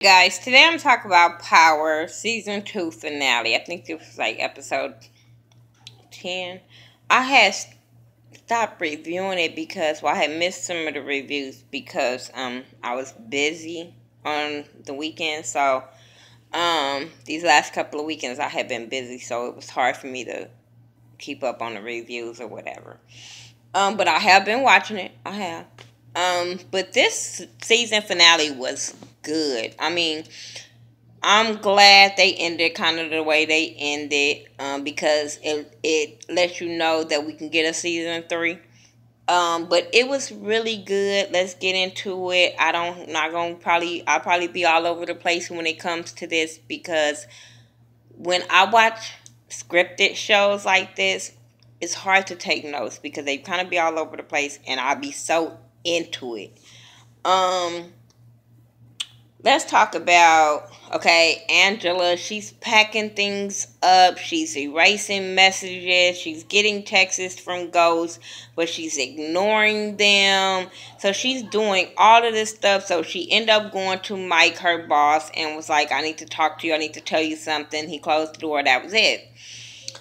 Guys, today I'm talking about Power Season 2 finale. I think it was like episode 10. I had stopped reviewing it because, well, I had missed some of the reviews because I was busy on the weekend. So these last couple of weekends I had been busy, so it was hard for me to keep up on the reviews or whatever. But I have been watching it. I have. But this season finale was good. I mean, I'm glad they ended kind of the way they ended, because it lets you know that we can get a season 3. But it was really good. Let's get into it. I'll probably be all over the place when it comes to this, because when I watch scripted shows like this, it's hard to take notes because they kind of be all over the place and I'll be so into it. Um, let's talk about, okay, Angela. She's packing things up. She's erasing messages. She's getting texts from ghosts, but she's ignoring them. So she's doing all of this stuff. So she ended up going to Mike, her boss, and was like, I need to talk to you. I need to tell you something. He closed the door. That was it.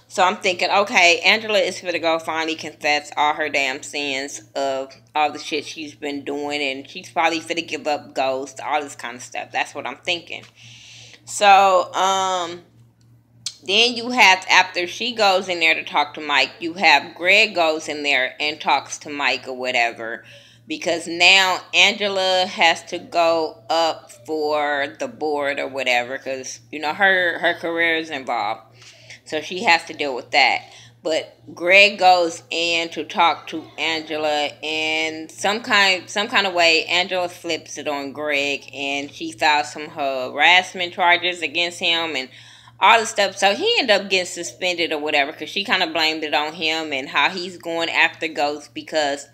So I'm thinking, okay, Angela is going to go finally confess all her damn sins of all the shit she's been doing, and she's probably going to give up ghosts, all this kind of stuff. That's what I'm thinking. So, then you have, after she goes in there to talk to Mike, you have Greg goes in there and talks to Mike or whatever, because now Angela has to go up for the board or whatever, because, you know, her career is involved. So she has to deal with that. But Greg goes in to talk to Angela, and some kind of way Angela flips it on Greg, and she files some harassment charges against him and all this stuff. So he ended up getting suspended or whatever, because she kind of blamed it on him and how he's going after Ghost, because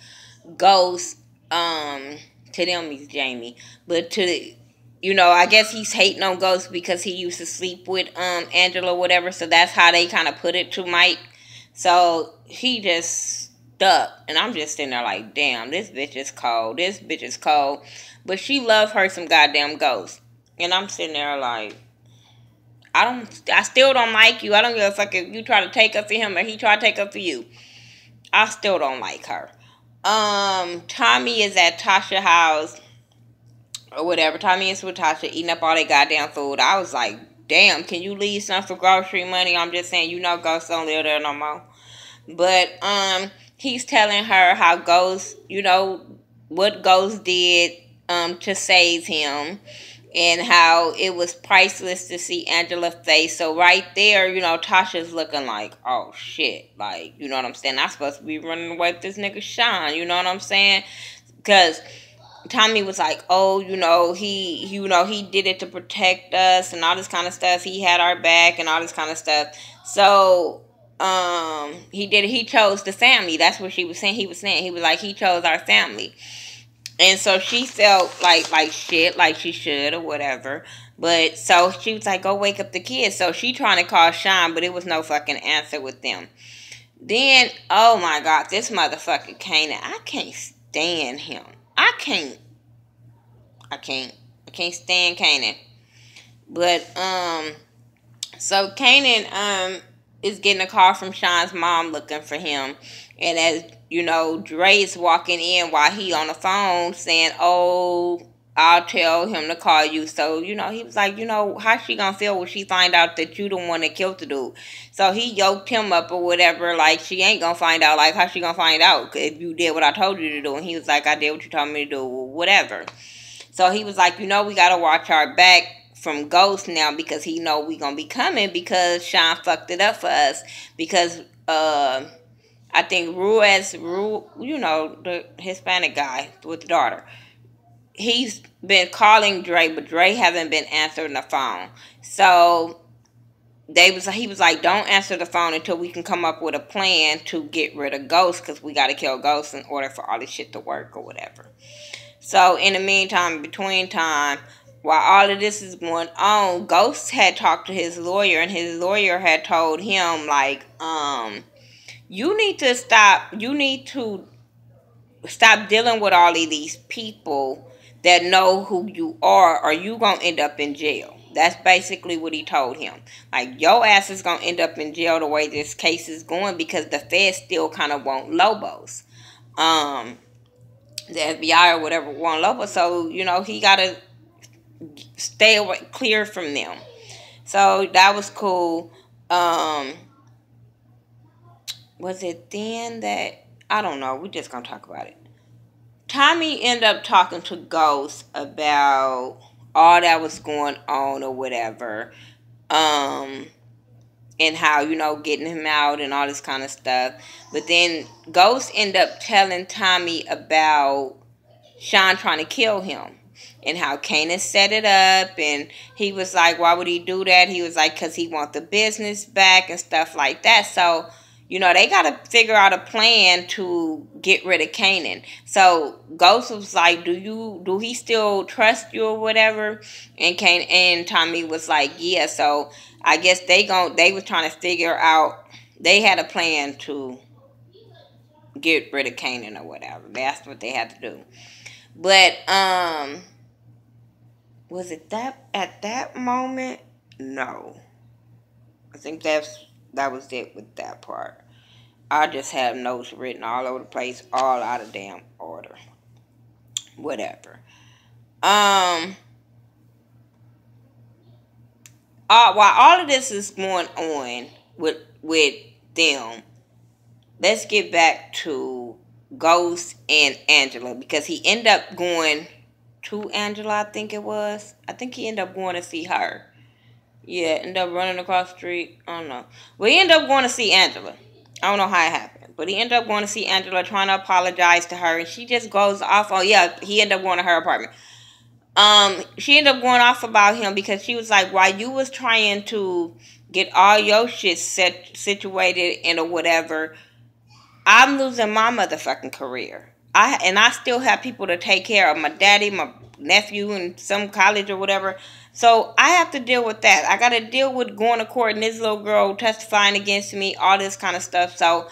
Ghost, to them he's Jamie, but to, you know, I guess he's hating on Ghost because he used to sleep with Angela or whatever. So that's how they kind of put it to Mike. So he just stuck. And I'm just sitting there like, damn, this bitch is cold. This bitch is cold. But she loved her some goddamn Ghost. And I'm sitting there like, I still don't like you. I don't give a fuck if you try to take up for him or he try to take up for you. I still don't like her. Tommy is at Tasha's house or whatever. Tommy is with Tasha eating up all that goddamn food. I was like, damn, can you leave some for grocery money? I'm just saying, you know, Ghost don't live there no more. But he's telling her how Ghost, you know, what Ghost did to save him, and how it was priceless to see Angela's face. So right there, you know, Tasha's looking like, oh shit, like, you know what I'm saying? I'm supposed to be running away with this nigga Sean, you know what I'm saying? Because Tommy was like, oh, he did it to protect us and all this kind of stuff. He had our back and all this kind of stuff. So, he chose the family. That's what she was saying. He was like, he chose our family. And so she felt like shit, like she should or whatever. But so she was like, go wake up the kids. So she trying to call Sean, but it was no fucking answer with them. Then, oh my God, this motherfucker Kanan, I can't stand him. I can't stand Kanan. But so Kanan is getting a call from Sean's mom looking for him, and as you know, Dre is walking in while he on the phone saying, "Oh, I'll tell him to call you." So, you know, he was like, you know, how she gonna feel when she find out that you the one that killed the dude? So he yoked him up or whatever, like she ain't gonna find out. Like, how she gonna find out if you did what I told you to do? And he was like, I did what you told me to do, whatever. So he was like, you know, we gotta watch our back from Ghost now, because he know we gonna be coming, because Sean fucked it up for us. Because I think Rue, you know, the Hispanic guy with the daughter, he's been calling Dre, but Dre haven't been answering the phone. So he was like, don't answer the phone until we can come up with a plan to get rid of Ghost, because we got to kill Ghost in order for all this shit to work or whatever. So in the meantime, between time, while all of this is going on, Ghost had talked to his lawyer, and his lawyer had told him, like, you need to stop dealing with all of these people that know who you are, or you gonna end up in jail. That's basically what he told him. Like, your ass is gonna end up in jail the way this case is going, because the feds still kind of want Lobos. The FBI or whatever want Lobos, so he gotta stay away, clear from them. So that was cool. Was it then that, I don't know? We just gonna talk about it. Tommy ended up talking to Ghost about all that was going on or whatever. And how, getting him out and all this kind of stuff. But then Ghost ended up telling Tommy about Sean trying to kill him. And how Kanan set it up. And he was like, why would he do that? He was like, because he wants the business back and stuff like that. So, they got to figure out a plan to get rid of Kanan. So Ghost was like, do he still trust you or whatever? And Tommy was like, yeah. So I guess they was trying to figure out, they had a plan to get rid of Kanan or whatever. That's what they had to do. But was it that at that moment? No. I think that was it with that part. I just have notes written all over the place, all out of damn order. Whatever. While all of this is going on with them, let's get back to Ghost and Angela, because he ended up going to Angela, I think it was. I think he ended up going to see her. Yeah, ended up running across the street. I don't know. But he ended up going to see Angela. I don't know how it happened. But he ended up going to see Angela, trying to apologize to her. And she just goes off. Oh, yeah, he ended up going to her apartment. She ended up going off about him because she was like, while you was trying to get all your shit situated and or whatever, I'm losing my motherfucking career. I still have people to take care of. My daddy, my nephew, and some college or whatever. So I have to deal with that. I got to deal with going to court and this little girl testifying against me, all this kind of stuff. So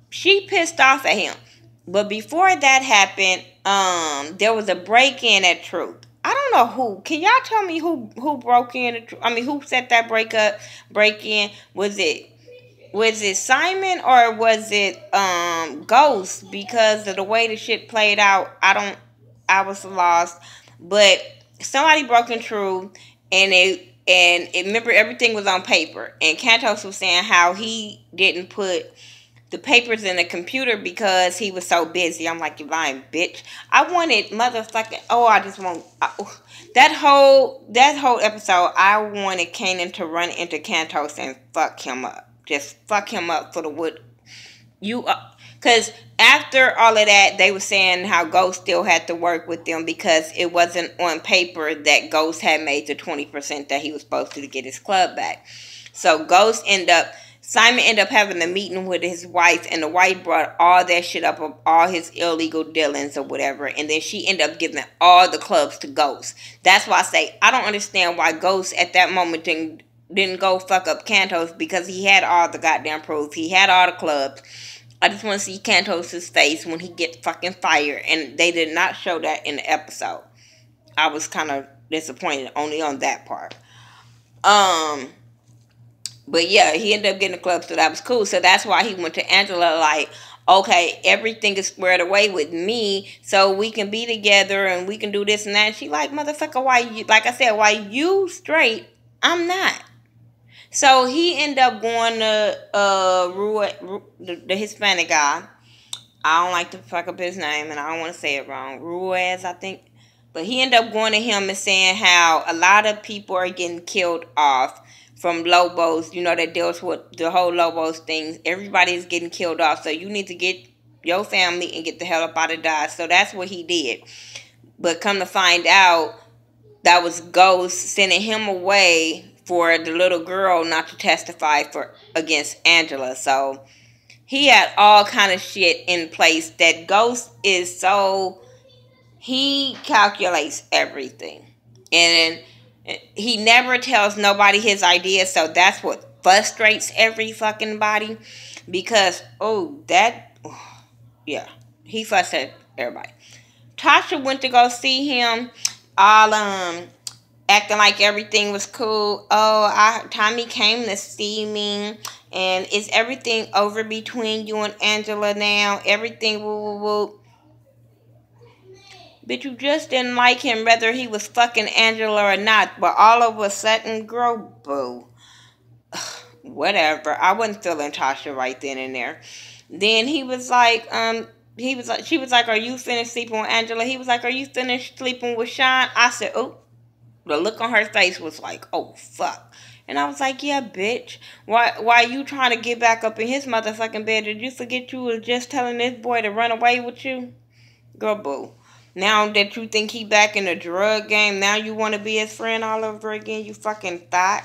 she pissed off at him. But before that happened, there was a break-in at Truth. I don't know who. Can y'all tell me who broke in? Who set that break-in? Was it Simon or was it Ghost? Because of the way the shit played out, I was lost. But somebody broke in Truth, and remember, everything was on paper. And Cantos was saying how he didn't put the papers in the computer because he was so busy. I'm like, you lying bitch. I wanted motherfucking, that whole episode, I wanted Kanan to run into Cantos and fuck him up. Just fuck him up for the wood. Because after all of that, they were saying how Ghost still had to work with them because it wasn't on paper that Ghost had made the 20% that he was supposed to get his club back. So Simon ended up having a meeting with his wife, and the wife brought all that shit up of all his illegal dealings or whatever, and then she ended up giving all the clubs to Ghost. That's why I say I don't understand why Ghost at that moment didn't go fuck up Cantos, because he had all the goddamn proof. He had all the clubs. I just want to see Cantos' face when he gets fucking fired, and they did not show that in the episode. I was kind of disappointed only on that part. But yeah, he ended up getting the club, so that was cool. So that's why he went to Angela like, okay, everything is squared away with me, so we can be together and we can do this and that. And she like, motherfucker, why you straight, I'm not. So he ended up going to the Hispanic guy. I don't like to fuck up his name, and I don't want to say it wrong. Ruiz, I think. But he ended up going to him and saying how a lot of people are getting killed off from Lobos, that deals with the whole Lobos thing. Everybody's getting killed off, so you need to get your family and get the hell up out of Dodge. So that's what he did. But come to find out, that was Ghost sending him away for the little girl not to testify against Angela. So he had all kind of shit in place that Ghost is so, he calculates everything. And he never tells nobody his ideas, so that's what frustrates every fucking body. Because, he frustrates everybody. Tasha went to go see him, all acting like everything was cool. Oh, Tommy came to see me, and is everything over between you and Angela now? Everything woo woo woo. Bitch, you just didn't like him whether he was fucking Angela or not. But all of a sudden, girl, boo. Whatever. I wasn't feeling Tasha right then and there. Then she was like, are you finished sleeping with Angela? He was like, are you finished sleeping with Sean? I said, oh, the look on her face was like, oh, fuck. And I was like, yeah, bitch. Why you trying to get back up in his motherfucking bed? Did you forget you was just telling this boy to run away with you? Girl, boo. Now that you think he back in the drug game, now you want to be his friend all over again, you fucking thought.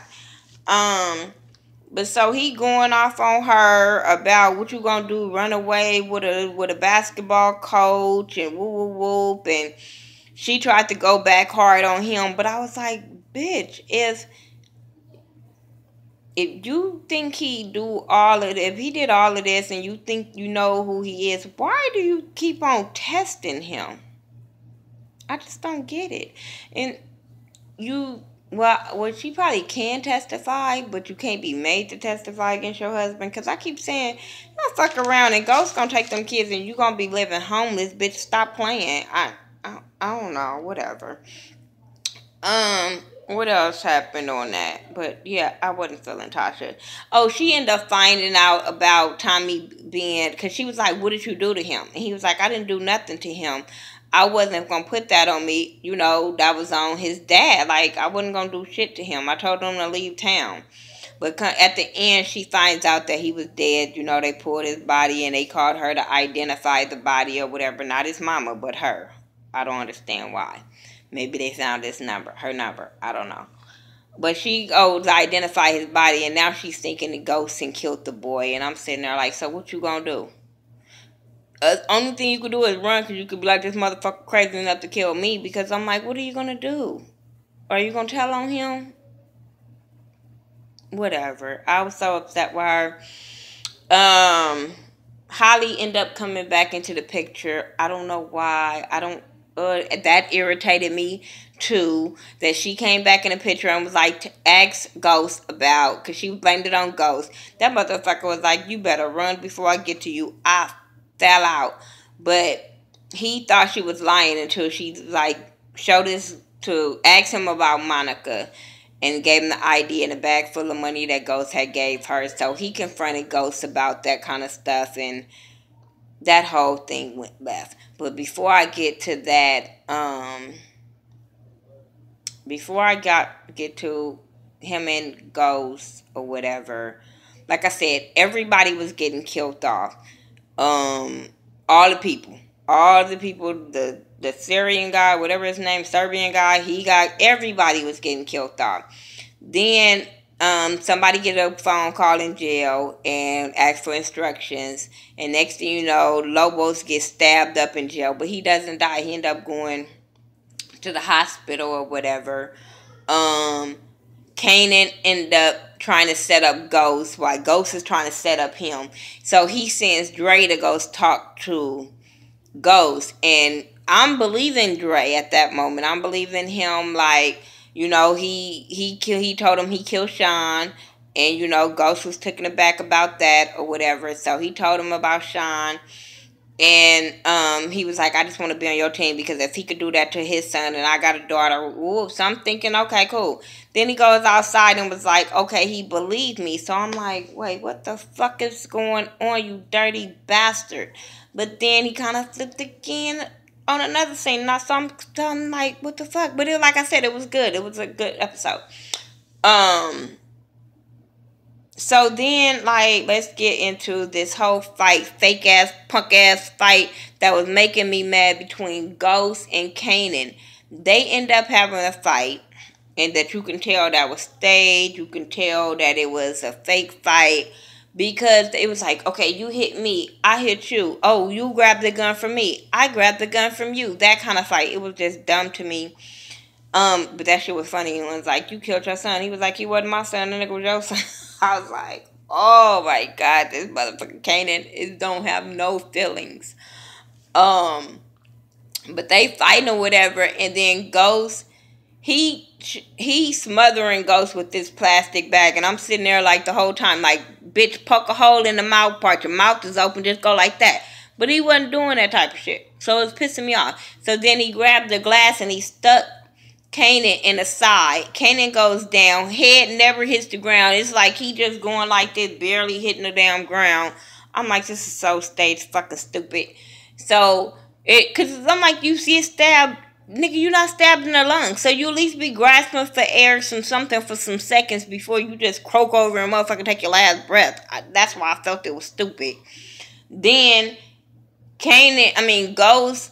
But so he going off on her about what you gonna do, run away with a basketball coach and woo woo whoop, and she tried to go back hard on him, but I was like, bitch, if you think if he did all of this and you think you know who he is, why do you keep on testing him? I just don't get it. And she probably can testify, but you can't be made to testify against your husband. Because I keep saying, don't fuck around and Ghost gonna take them kids and you gonna be living homeless, bitch. Stop playing. I don't know, whatever. What else happened on that? But yeah, I wasn't feeling Tasha. Oh, she ended up finding out about Tommy being, because she was like, what did you do to him? And he was like, I didn't do nothing to him. I wasn't going to put that on me. You know, that was on his dad. Like, I wasn't going to do shit to him. I told him to leave town. But at the end, she finds out that he was dead. You know, they pulled his body and they called her to identify the body or whatever. Not his mama, but her. I don't understand why. Maybe they found her number. I don't know. But she goes to identify his body, and now she's thinking the ghost and killed the boy. And I'm sitting there like, so what you gonna do? Only thing you could do is run, because you could be like, this motherfucker crazy enough to kill me. Because I'm like, what are you gonna do? Are you gonna tell on him? Whatever. I was so upset with her. Holly ended up coming back into the picture. I don't know why. That irritated me too, that she came back in the picture and was like, to ask Ghost about, because she blamed it on Ghost. That motherfucker was like, you better run before I get to you. I fell out. But he thought she was lying until she like showed this to ask him about Monica and gave him the ID and a bag full of money that Ghost had gave her. So he confronted Ghost about that kind of stuff, and that whole thing went left. But before I get to that, before I get to him and Ghost or whatever, like I said, everybody was getting killed off. All the people, the Syrian guy, whatever his name, Serbian guy, everybody was getting killed off. Then somebody get a phone call in jail and ask for instructions, and next thing you know, Lobos gets stabbed up in jail, but he doesn't die. He end up going to the hospital or whatever. Kanan ended up trying to set up Ghost while Ghost is trying to set up him. So he sends Dre to go talk to Ghost, and I'm believing Dre at that moment. I'm believing him, like, you know, he told him he killed Sean, and you know, Ghost was taken aback about that or whatever. So he told him about Sean, and he was like, I just want to be on your team, because if he could do that to his son, and I got a daughter, ooh, so I'm thinking, okay, cool. Then he goes outside and was like, okay, he believed me. So I'm like, wait, what the fuck is going on, you dirty bastard? But then he kind of flipped again on another scene. Now, so I'm like, what the fuck? But like I said, it was good. It was a good episode. So then, like, let's get into this whole fight, fake ass, punk ass fight that was making me mad between Ghost and Kanan. They end up having a fight, and that you can tell that was staged. You can tell that it was a fake fight, because it was like, okay, you hit me, I hit you. Oh, you grabbed the gun from me, I grabbed the gun from you. That kind of fight. It was just dumb to me. But that shit was funny. It was like, you killed your son. He was like, he wasn't my son, the nigga was your son. I was like, oh my God, this motherfucking Kanan don't have no feelings. But they fighting or whatever, and then Ghost, he smothering Ghost with this plastic bag, and I'm sitting there like the whole time, like, bitch, poke a hole in the mouth part. Your mouth is open, just go like that. But he wasn't doing that type of shit, so it's pissing me off. So then he grabbed the glass and he stuck Kanan in the side. Kanan goes down, head never hits the ground. It's like he just going like this, barely hitting the damn ground. I'm like, this is so staged, fucking stupid. So cause I'm like, you see it stabbed, nigga, you not stabbed in the lungs. So you at least be grasping for air, something for some seconds before you just croak over and motherfucking take your last breath. That's why I felt it was stupid. Then Ghost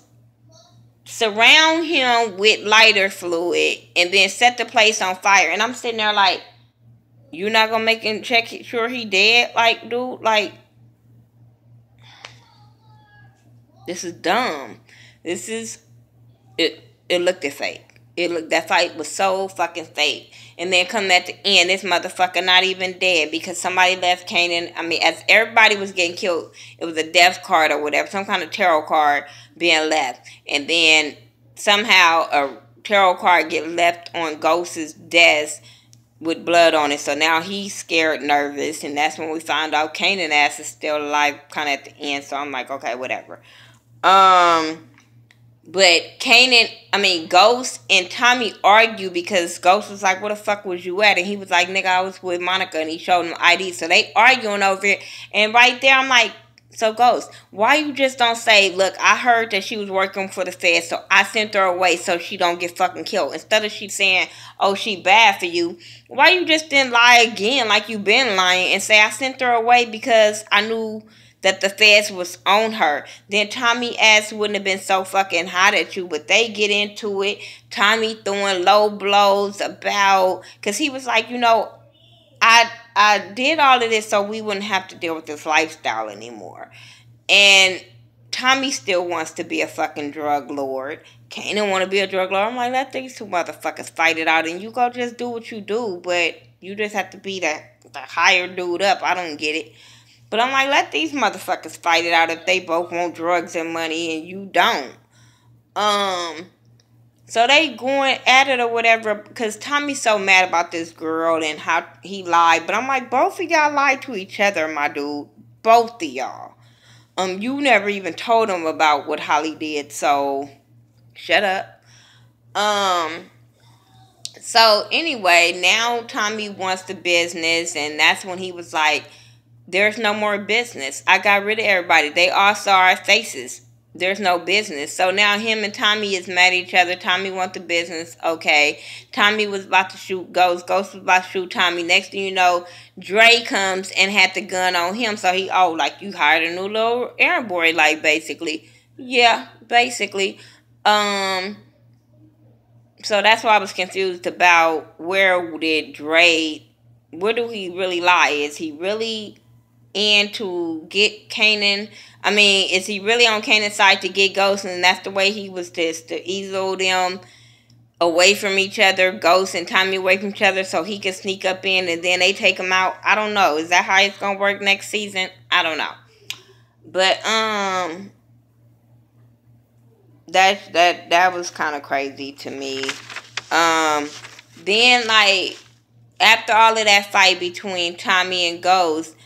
surround him with lighter fluid and then set the place on fire. And I'm sitting there like, you not gonna make him check sure he dead? Like, dude, like, this is dumb. This is it. It looked fake. That fight was so fucking fake. And then come at the end, this motherfucker not even dead because somebody left Kanan. As everybody was getting killed, it was a death card or whatever, some kind of tarot card being left. And then somehow a tarot card get left on Ghost's desk with blood on it. So now he's scared, nervous, and that's when we find out Kanan ass is still alive kind of at the end. So I'm like, okay, whatever. But Ghost and Tommy argue because Ghost was like, where the fuck was you at? And he was like, nigga, I was with Monica, and he showed him ID. So they arguing over it. And right there, I'm like, so Ghost, why you just don't say, look, I heard that she was working for the Fed, so I sent her away so she don't get fucking killed. Instead of she saying, oh, she bad for you, why you just didn't lie again like you been lying and say, I sent her away because I knew that the feds was on her? Then Tommy ass wouldn't have been so fucking hot at you. But they get into it. Tommy throwing low blows about, because he was like, I did all of this so we wouldn't have to deal with this lifestyle anymore. And Tommy still wants to be a fucking drug lord. Kanan want to be a drug lord. I'm like, let these two motherfuckers fight it out and you go just do what you do. But you just have to be the higher dude up. I don't get it. But I'm like, let these motherfuckers fight it out if they both want drugs and money and you don't. So they going at it or whatever because Tommy's so mad about this girl and how he lied. But I'm like, both of y'all lied to each other, my dude. Both of y'all. You never even told him about what Holly did, so shut up. So anyway, now Tommy wants the business, and that's when he was like, there's no more business. I got rid of everybody. They all saw our faces. There's no business. So now him and Tommy is mad at each other. Tommy wants the business. Okay. Tommy was about to shoot Ghost. Ghost was about to shoot Tommy. Next thing you know, Dre comes and had the gun on him. So he, like you hired a new little errand boy, like basically. Yeah, basically. So that's why I was confused about where do he really lie? Is he really in to get Kanan? Is he really on Kanan's side to get Ghost, and that's the way he was just to easel them away from each other, Ghost and Tommy away from each other, so he can sneak up in and then they take him out? I don't know. Is that how it's gonna work next season? I don't know. But that was kind of crazy to me. Then like after all of that fight between Tommy and Ghost,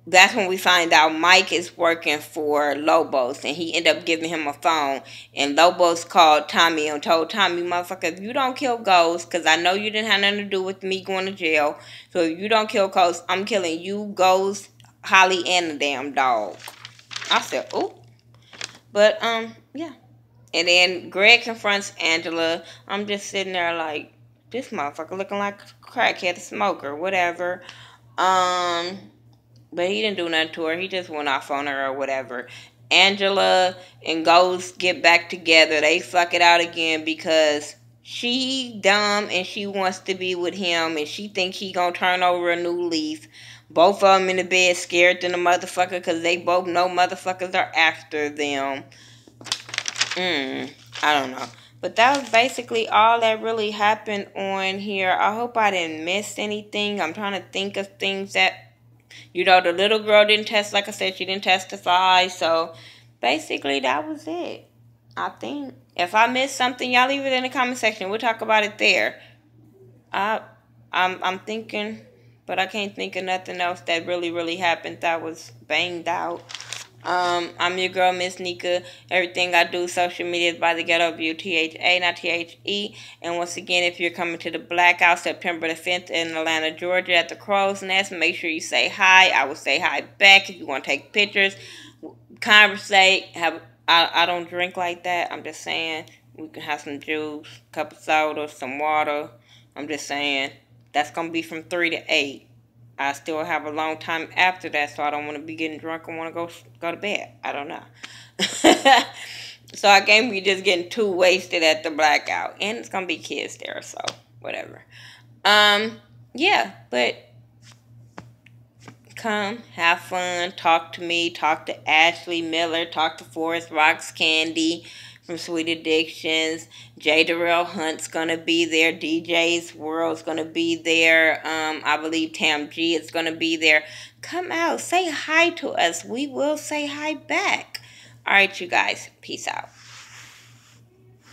that's when we find out Mike is working for Lobos, and he ended up giving him a phone, and Lobos called Tommy and told Tommy, motherfucker, if you don't kill Ghost, because I know you didn't have nothing to do with me going to jail, so if you don't kill Ghost, I'm killing you, Ghost, Holly, and the damn dog. I said, ooh. But, yeah. And then Greg confronts Angela. I'm just sitting there like, this motherfucker looking like a crackhead, a smoker, whatever. But he didn't do nothing to her. He just went off on her or whatever. Angela and Ghost get back together. They fuck it out again because she dumb and she wants to be with him and she think he gonna turn over a new leaf. Both of them in the bed scared than a motherfucker because they both know motherfuckers are after them. I don't know. But that was basically all that really happened on here. I hope I didn't miss anything. I'm trying to think of things that, the little girl didn't like I said, she didn't testify. So basically that was it. I think if I missed something, y'all leave it in the comment section. We'll talk about it there. I I'm thinking, but I can't think of nothing else that really happened that was banged out. I'm your girl, Miss Nika. Everything I do, social media is by the Ghetto View, THA, not THE. And once again, if you're coming to the Blackout September the 5th in Atlanta, Georgia at the Crow's Nest, make sure you say hi. I will say hi back if you want to take pictures, conversate. I don't drink like that. I'm just saying we can have some juice, cup of soda, some water. I'm just saying that's gonna be from 3 to 8. I still have a long time after that, so I don't want to be getting drunk and want to go to bed. I don't know. So I can't be just getting too wasted at the Blackout, and it's gonna be kids there, so whatever. Yeah, but come have fun. Talk to me. Talk to Ashley Miller. Talk to Forrest Rocks Candy from Sweet Addictions. J. Darrell Hunt's gonna be there. DJ's World's gonna be there. I believe Tam G is gonna be there. Come out, say hi to us. We will say hi back. All right, you guys. Peace out.